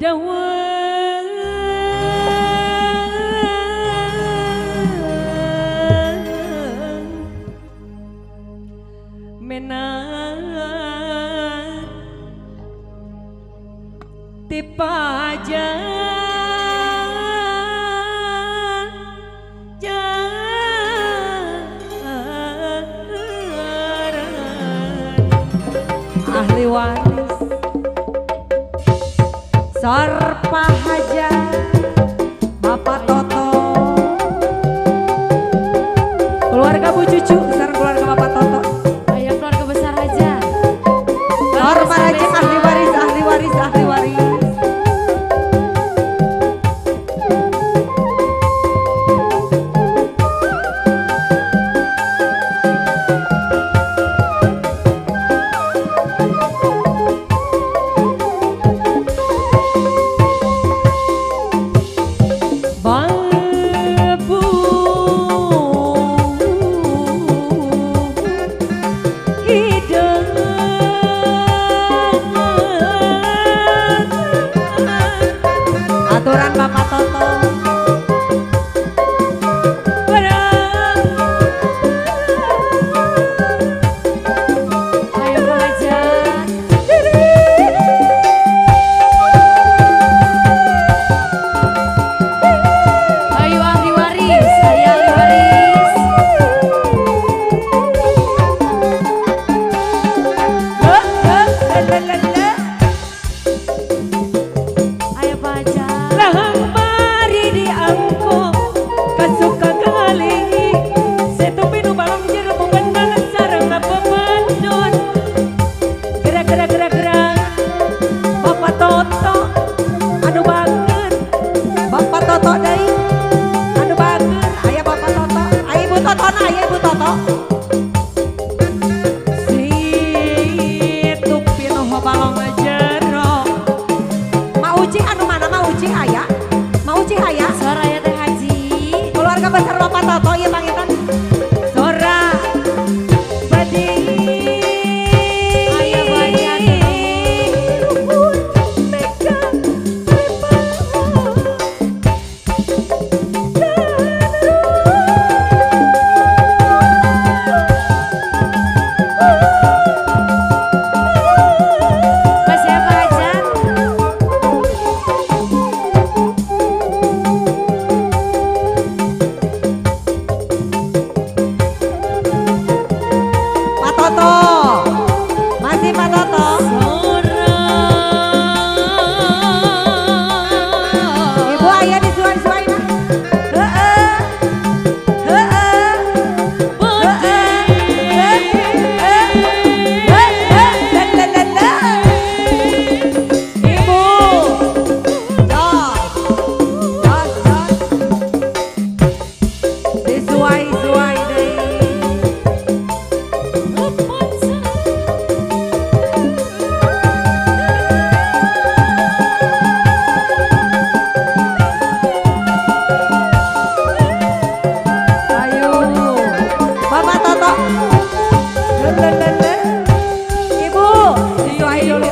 Dawang menang tipaja ahli waris Sorpa Haja Bapak Toto keluarga Bu Cucu sareng keluarga Bapak Toto ayo keluarga besar aja Sorpa Haja ahli waris ahli waris ahli waris aturan Bapak Toto ayo Pak Haja ayo ahli waris ayo ahli waris ayo Pak Haja lahang mari diangkut kasuka kali setupi nu balong jero pembentangan sareng pemandun gerak gerak gerak gerak Bapak Toto anu banget Bapak Toto deui anu banget aya Bapak Toto aya Ibu Toto aya Ibu Toto si tupi nu balong jero mau uci anu mana mau uci aya mau uci aya suara ya Teh Haji keluarga besar Bapak Toto ya Bang Itan Sora Badi ayo banyak Mas ya Pak Haja Pak Toto masih Pak Toto Ibu ayah disuai-suai mah heeh heeh Ibu jos disuai-suai deui ayo Bapak Toto lelelele Ibu disuai dulu